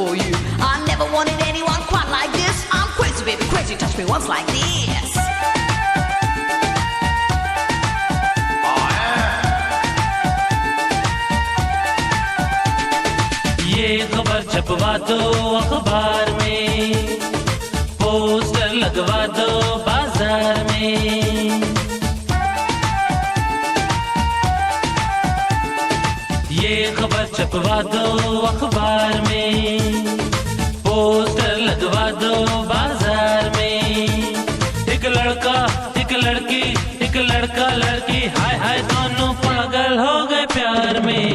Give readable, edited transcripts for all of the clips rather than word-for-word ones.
for you. I never wanted anyone quite like this. I'm crazy, baby, crazy. Touch me once like this. ये खबर छपवा दो अखबार में, poster लगवा दो बाजार में। ये खबर छपवा दो अखबार में, पोस्टर लगवा दो बाजार में। एक लड़का एक लड़की, एक लड़का लड़की, हाय हाय दोनों पागल हो गए प्यार में।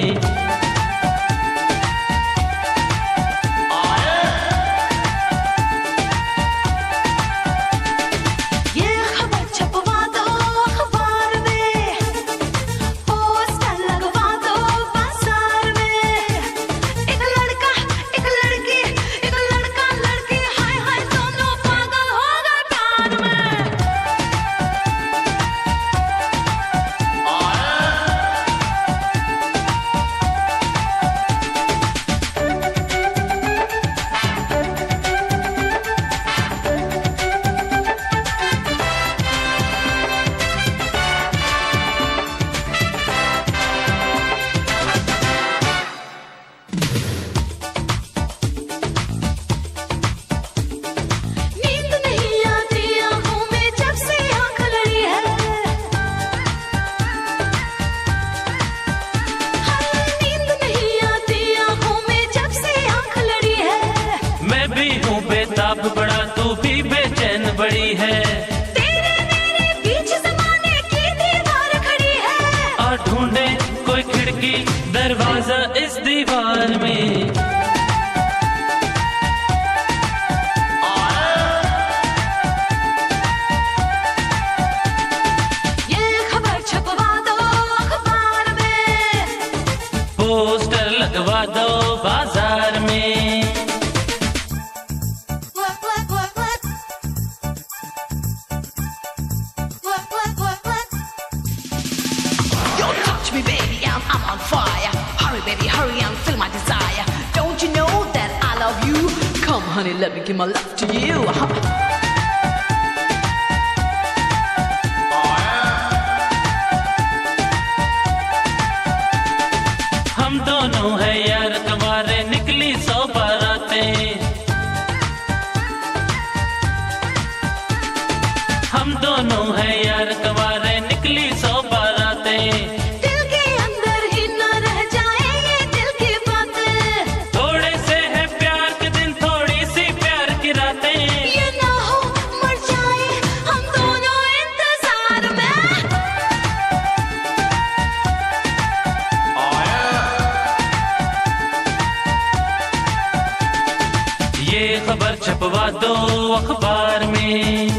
बेताब बड़ा तू भी बेचैन बड़ी है, तेरे मेरे बीच ज़माने की दीवार खड़ी है। और ढूंढे कोई खिड़की दरवाजा इस दीवार में। ये खबर छपवा दो अखबार में, पोस्टर लगवा दो बाजार में। I'm on fire. Hurry, baby, hurry and feel my desire. Don't you know that I love you? Come, honey, let me give my love to you. हम दोनों है यार तुम्हारे, निकली 100 बारातें। हम दोनों है यार तुम्हारे, निकली 100 बारातें। ये खबर छपवा दो अखबार में,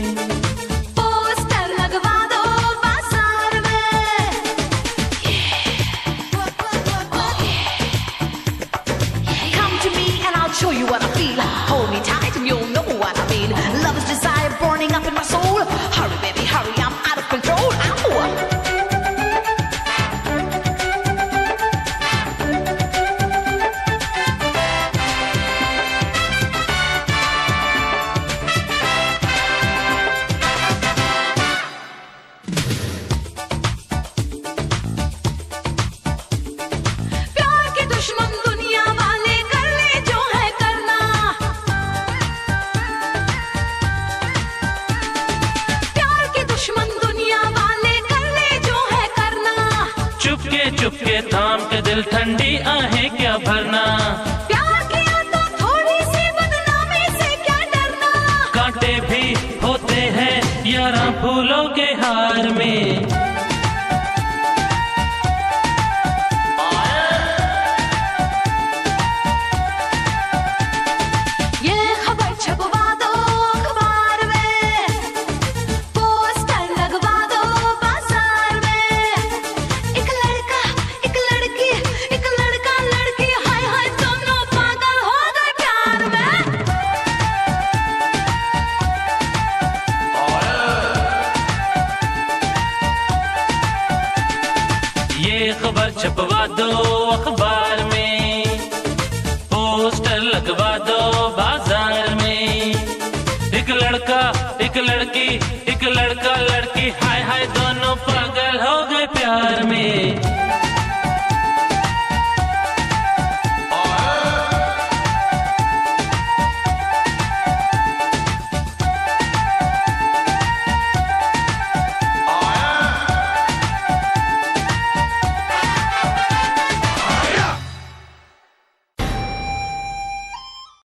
पोस्टर लगवा दो बाजार में। Come to me and I'll show you what I feel. Hold me tight and you'll know what I mean. Love is desire burning up in my soul. Hurry, baby, hurry, I'm out of control. Ow! चुपके थाम के दिल ठंडी आहें क्या भरना। प्यार किया तो थोड़ी सी बदनामी से क्या डरना। कांटे भी होते हैं यारा फूलों के हार में। ये खबर छपवा दो अखबार में, पोस्टर लगवा दो बाजार में। एक लड़का एक लड़की, एक लड़का लड़की, हाय हाय दोनों पागल हो गए प्यार में। ये खबर छपवा दो अखबार में, पोस्टर लगवा दो लड़की